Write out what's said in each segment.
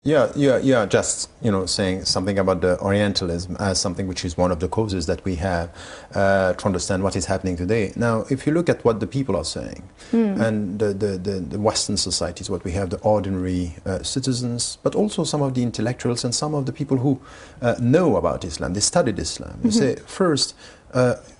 Yeah. Just saying something about the Orientalism as something which is one of the causes that we have to understand what is happening today. Now, if you look at what the people are saying, and the Western societies, what we have, the ordinary citizens, but also some of the intellectuals and some of the people who know about Islam, they studied Islam. You say, first,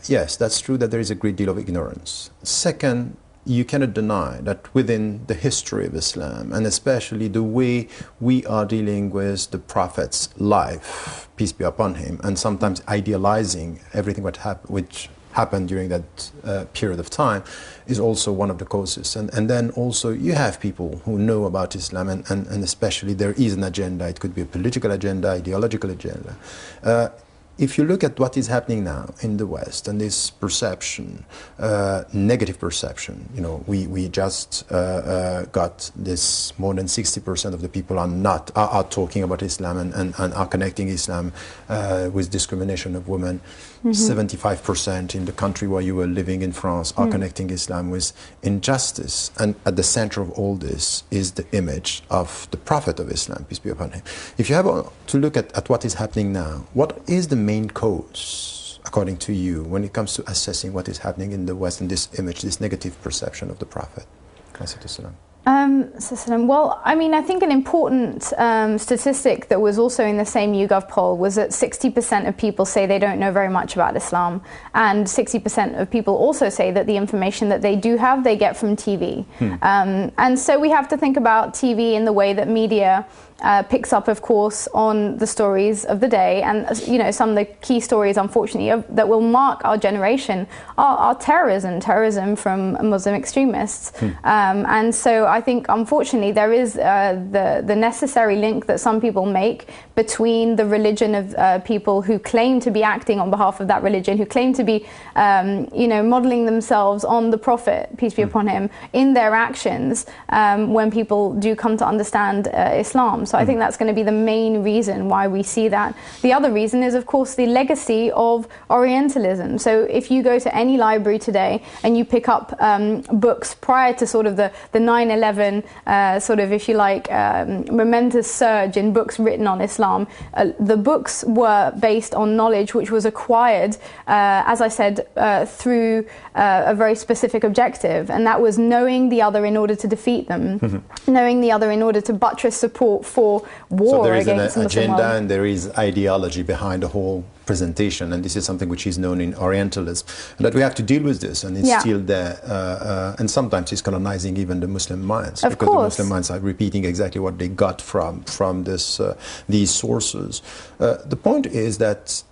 yes, that's true that there is a great deal of ignorance. Second, you cannot deny that within the history of Islam, and especially the way we are dealing with the Prophet's life, peace be upon him, and sometimes idealizing everything which happened during that period of time, is also one of the causes. And then also you have people who know about Islam, and especially there is an agenda. It could be a political agenda, ideological agenda. If you look at what is happening now in the West and this perception, negative perception, we just got this, more than 60% of the people are talking about Islam and are connecting Islam with discrimination of women. 75% in the country where you were living in France are connecting Islam with injustice. And at the center of all this is the image of the Prophet of Islam, peace be upon him. If you have to look at what is happening now, what is the main cause, according to you, when it comes to assessing what is happening in the West and this image, this negative perception of the Prophet? Well, I mean, I think an important statistic that was also in the same YouGov poll was that 60% of people say they don't know very much about Islam, and 60% of people also say that the information that they do have, they get from TV. And so we have to think about TV in the way that media picks up, of course, on the stories of the day. And some of the key stories, unfortunately, that will mark our generation are terrorism from Muslim extremists. And so I think, unfortunately, there is the necessary link that some people make between the religion of people who claim to be acting on behalf of that religion, who claim to be modeling themselves on the Prophet, peace be upon him, in their actions when people do come to understand Islam. So I think that's going to be the main reason why we see that. The other reason is, of course, the legacy of Orientalism. So if you go to any library today and you pick up books prior to sort of the 9/11 sort of, if you like, momentous surge in books written on Islam, the books were based on knowledge which was acquired, as I said, through a very specific objective, and that was knowing the other in order to defeat them, knowing the other in order to buttress support for war against the Muslim world. So there is an agenda and there is ideology behind the whole presentation, and this is something which is known in Orientalism, and that we have to deal with this, and it's still there, and sometimes it's colonizing even the Muslim minds, because the Muslim minds are repeating exactly what they got from these sources. The point is that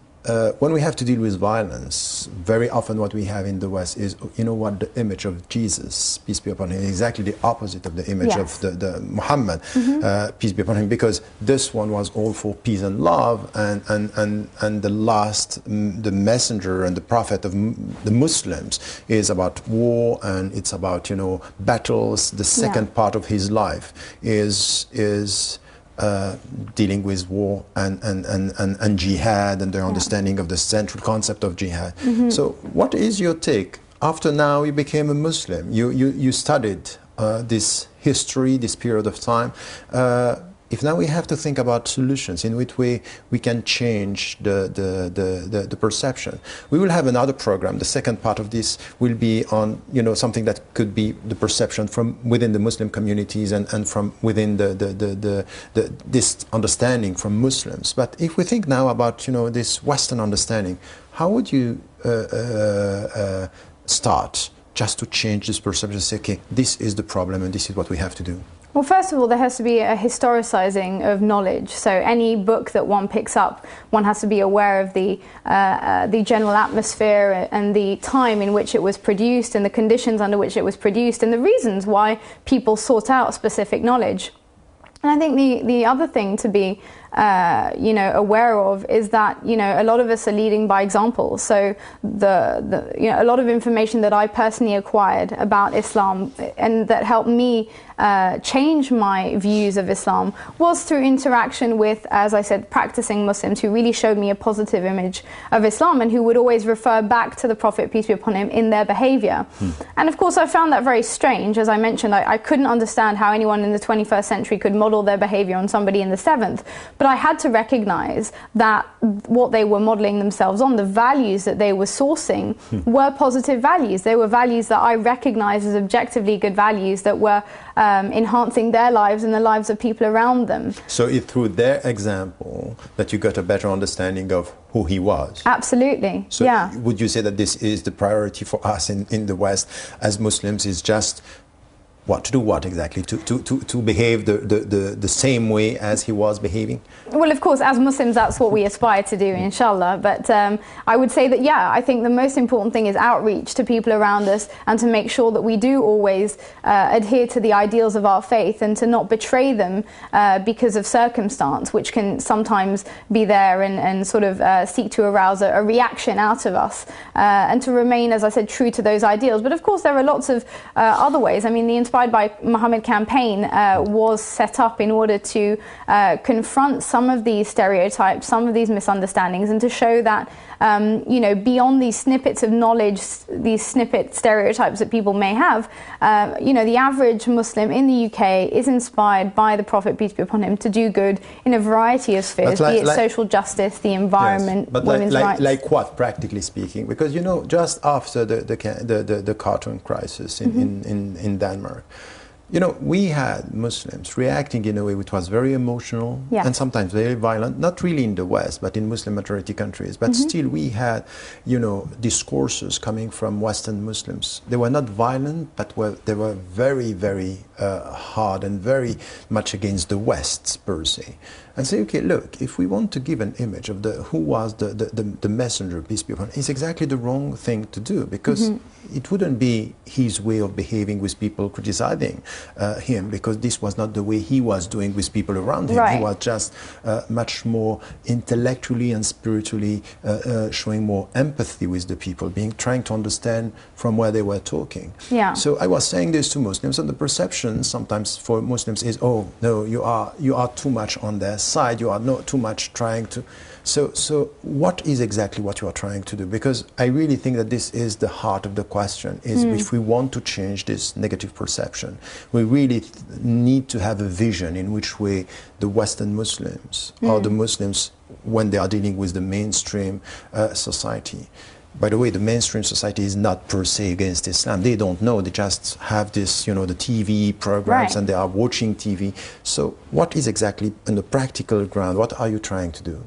when we have to deal with violence, very often what we have in the West is, the image of Jesus, peace be upon him, is exactly the opposite of the image of the Muhammad, peace be upon him, because this one was all for peace and love, and the messenger and the prophet of the Muslims is about war, and it's about battles. The second part of his life is dealing with war and jihad, and their understanding of the central concept of jihad. So what is your take? After now you became a Muslim, you studied this history, this period of time. If now we have to think about solutions in which we can change the perception, we will have another program. The second part of this will be on something that could be the perception from within the Muslim communities and from within this understanding from Muslims. But if we think now about this Western understanding, how would you start just to change this perception? Say, okay, this is the problem and this is what we have to do. Well, first of all, there has to be a historicizing of knowledge. So any book that one picks up, one has to be aware of the general atmosphere and the time in which it was produced and the conditions under which it was produced and the reasons why people sought out specific knowledge. And I think the other thing to be aware of is that a lot of us are leading by example. So a lot of information that I personally acquired about Islam and that helped me change my views of Islam was through interaction with, as I said, practicing Muslims who really showed me a positive image of Islam and who would always refer back to the Prophet, peace be upon him, in their behavior. And of course I found that very strange. As I mentioned, I couldn't understand how anyone in the 21st century could model their behavior on somebody in the 7th, but I had to recognize that what they were modeling themselves on, the values that they were sourcing, were positive values. They were values that I recognized as objectively good values that were enhancing their lives and the lives of people around them. So it's through their example that you got a better understanding of who he was? Absolutely, so yeah. Would you say that this is the priority for us in the West as Muslims, is just what to do, what exactly, to behave the same way as he was behaving? Well, of course, as Muslims, that's what we aspire to do, inshallah. But I would say that, yeah, I think the most important thing is outreach to people around us and to make sure that we do always adhere to the ideals of our faith and to not betray them because of circumstance, which can sometimes be there and sort of seek to arouse a reaction out of us, and to remain, as I said, true to those ideals. But of course, there are lots of other ways. I mean, the Inspired by Muhammad campaign was set up in order to confront some of these stereotypes, some of these misunderstandings, and to show that you know, beyond these snippets of knowledge, these snippet stereotypes that people may have, you know, the average Muslim in the UK is inspired by the Prophet, peace be upon him, to do good in a variety of spheres, be it social justice, the environment, yes, but women's rights. Like what, practically speaking? Because, you know, just after the cartoon crisis in Denmark, you know, we had Muslims reacting in a way which was very emotional, yes, and sometimes very violent, not really in the West, but in Muslim majority countries. But still we had, you know, discourses coming from Western Muslims. They were not violent, but they were very, very hard and very much against the West per se. And say, okay, look, if we want to give an image of who was the messenger, peace be upon him, it's exactly the wrong thing to do, because it wouldn't be his way of behaving with people criticizing him, because this was not the way he was doing with people around him. Right. He was just much more intellectually and spiritually showing more empathy with the people, trying to understand from where they were talking. Yeah. So I was saying this to Muslims, and the perception sometimes for Muslims is, oh no, you are too much on their side, you are not too much trying to. So what is exactly what you are trying to do? Because I really think that this is the heart of the question, is if we want to change this negative perception, we really need to have a vision in which way the Western Muslims, or the Muslims, when they are dealing with the mainstream society. By the way, the mainstream society is not per se against Islam. They don't know. They just have this, you know, the TV programs, right, and they are watching TV. So what is exactly on the practical ground, what are you trying to do?